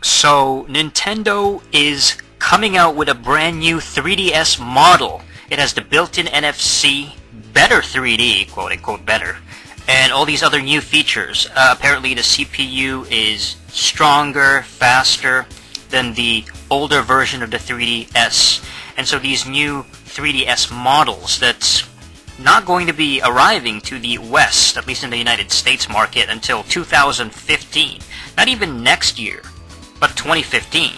So Nintendo is coming out with a brand new 3DS model. It has the built-in NFC, better 3D, quote-unquote better, and all these other new features. Apparently the CPU is stronger, faster than the older version of the 3DS. And so these new 3DS models that's not going to be arriving to the West, at least in the United States market, until 2015. Not even next year, but 2015.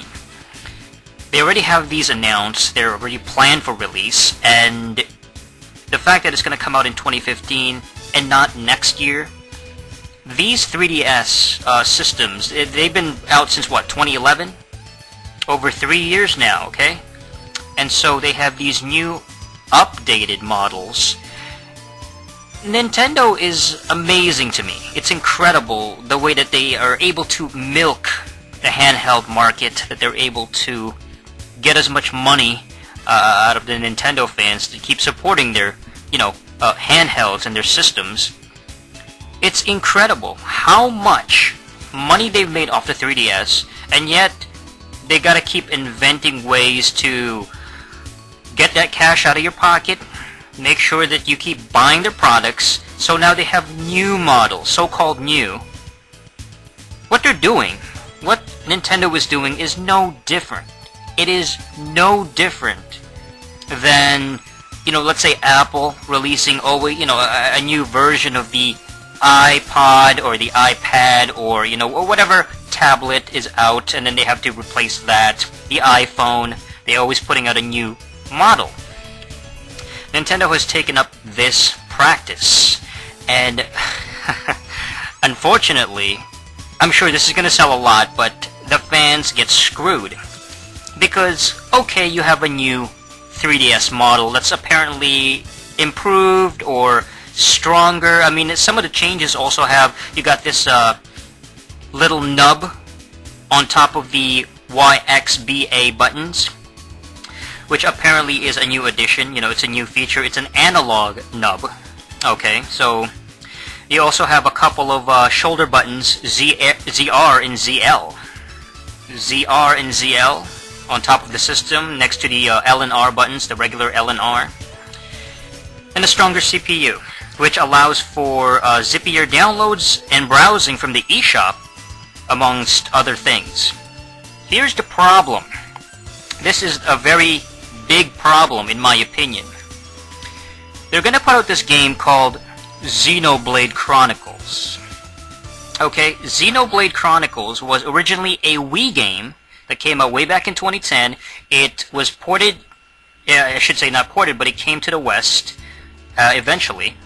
They already have these announced, they're already planned for release, and the fact that it's going to come out in 2015 and not next year, these 3DS systems, they've been out since what, 2011? Over 3 years now, okay? And so they have these new updated models. Nintendo is amazing to me. It's incredible the way that they are able to milk the handheld market, that they're able to get as much money out of the Nintendo fans to keep supporting their, handhelds and their systems. It's incredible how much money they've made off the 3DS, and yet they gotta keep inventing ways to get that cash out of your pocket, make sure that you keep buying their products. So now they have new models, so-called new. What they're doing, what Nintendo is doing, is no different. It is no different than, let's say Apple releasing a new version of the iPod or the iPad or, or whatever tablet is out, and then they have to replace that. The iPhone, they're always putting out a new model. Nintendo has taken up this practice, and unfortunately, I'm sure this is going to sell a lot, but the fans get screwed. Because, okay, you have a new 3DS model that's apparently improved or stronger. I mean, some of the changes also have, you got this little nub on top of the YXBA buttons, which apparently is a new addition. It's a new feature. It's an analog nub. Okay, so you also have a couple of shoulder buttons, ZR and ZL. ZR and ZL on top of the system, next to the L and R buttons, the regular L and R. And a stronger CPU, which allows for zippier downloads and browsing from the eShop, amongst other things. Here's the problem. This is a very big problem, in my opinion. They're gonna put out this game called Xenoblade Chronicles. Okay, Xenoblade Chronicles was originally a Wii game that came out way back in 2010. It was ported, I should say not ported, but it came to the West eventually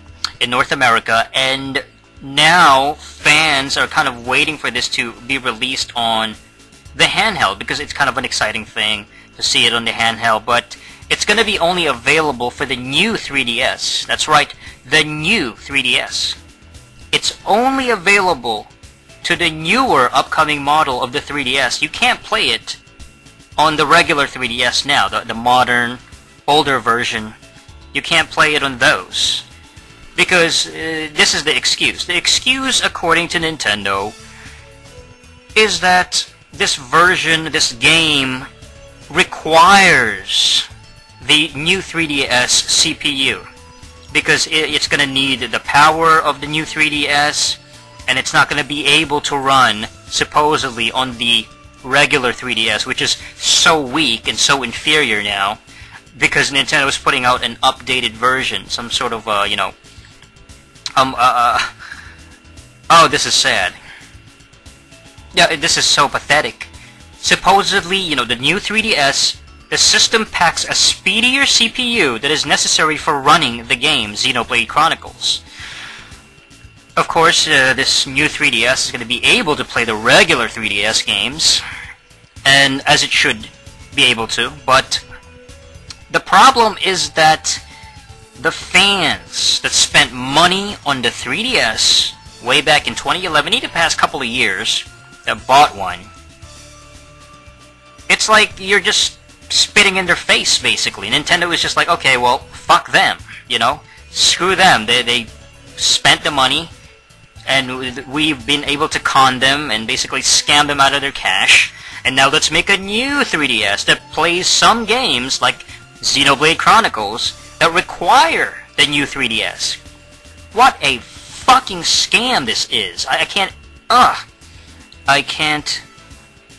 in North America, and now fans are kind of waiting for this to be released on the handheld because it's kind of an exciting thing to see it on the handheld, but it's going to be only available for the new 3DS. That's right, the new 3DS. It's only available to the newer upcoming model of the 3DS. You can't play it on the regular 3DS now, the modern, older version. You can't play it on those. Because this is the excuse. The excuse, according to Nintendo, is that this version, this game, requires the new 3DS CPU. Because it's going to need the power of the new 3DS, and it's not going to be able to run, supposedly, on the regular 3DS, which is so weak and so inferior now, because Nintendo is putting out an updated version, some sort of, oh, this is sad. Yeah, this is so pathetic. Supposedly, the new 3DS, the system packs a speedier CPU that is necessary for running the game Xenoblade Chronicles. Of course, this new 3DS is going to be able to play the regular 3DS games, and as it should be able to, but the problem is that the fans that spent money on the 3DS way back in 2011, even the past couple of years, that bought one, it's like you're just spitting in their face, basically. Nintendo is just like, okay, well, fuck them, screw them. They spent the money, and we've been able to con them and basically scam them out of their cash, And now let's make a new 3DS that plays some games like Xenoblade Chronicles that require the new 3DS. What a fucking scam this is. I can't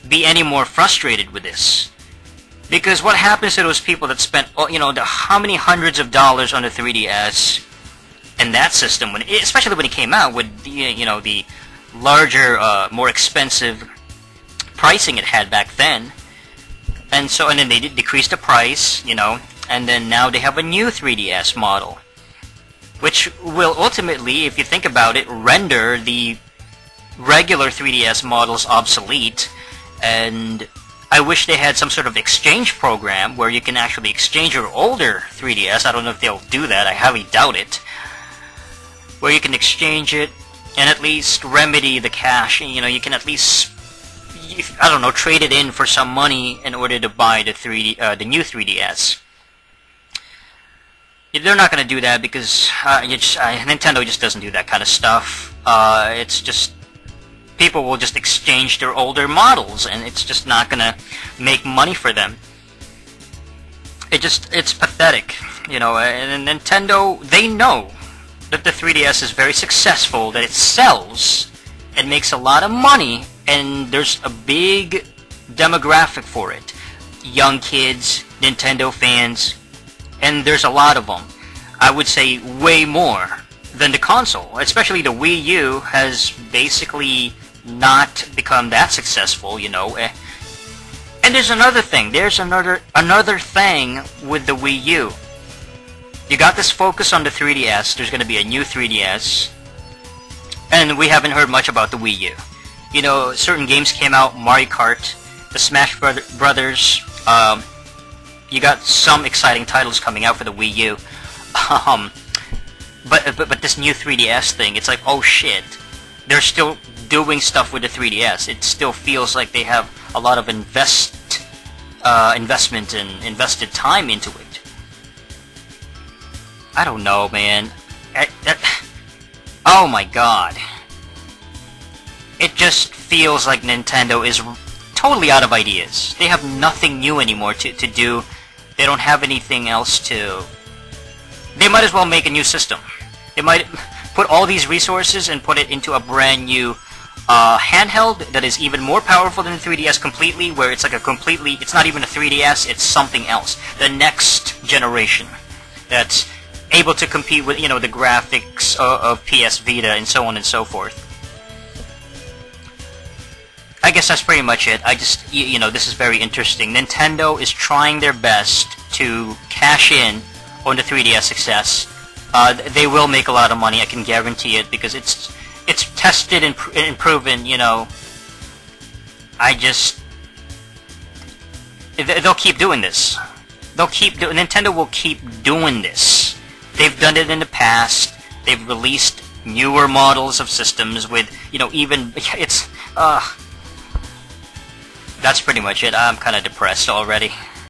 be any more frustrated with this. Because what happens to those people that spent, how many hundreds of dollars on the 3DS and that system, especially when it came out with the larger, more expensive pricing it had back then, and then they decreased the price, and then now they have a new 3DS model, which will ultimately, if you think about it, render the regular 3DS models obsolete. And I wish they had some sort of exchange program where you can actually exchange your older 3DS. I don't know if they'll do that. I highly doubt it. Where you can exchange it and at least remedy the cash. You can at least, I don't know, trade it in for some money in order to buy the new 3DS. They're not going to do that because Nintendo just doesn't do that kind of stuff. It's just people will just exchange their older models, and it's just not going to make money for them. It's pathetic, and Nintendo, they know that the 3DS is very successful, that it sells and makes a lot of money, and there's a big demographic for it. Young kids, Nintendo fans, and there's a lot of them. I would say way more than the console. Especially the Wii U has basically not become that successful, And there's another thing. There's another thing with the Wii U. You got this focus on the 3DS. There's going to be a new 3DS. And we haven't heard much about the Wii U. Certain games came out, Mario Kart, the Smash Brothers. You got some exciting titles coming out for the Wii U. But this new 3DS thing, it's like, oh shit. They're still doing stuff with the 3DS. It still feels like they have a lot of investment and invested time into it. I don't know, man. Oh my god. It just feels like Nintendo is totally out of ideas. They have nothing new anymore to do. They don't have anything else to... They might as well make a new system. They might put all these resources and put it into a brand new handheld that is even more powerful than the 3DS completely, where it's like it's not even a 3DS, it's something else. The next generation that's able to compete with, the graphics of PS Vita and so on and so forth. I guess that's pretty much it. This is very interesting. Nintendo is trying their best to cash in on the 3DS success. They will make a lot of money, I can guarantee it, because it's tested and proven, They'll keep doing this. Nintendo will keep doing this. They've done it in the past. They've released newer models of systems with, that's pretty much it. I'm kind of depressed already.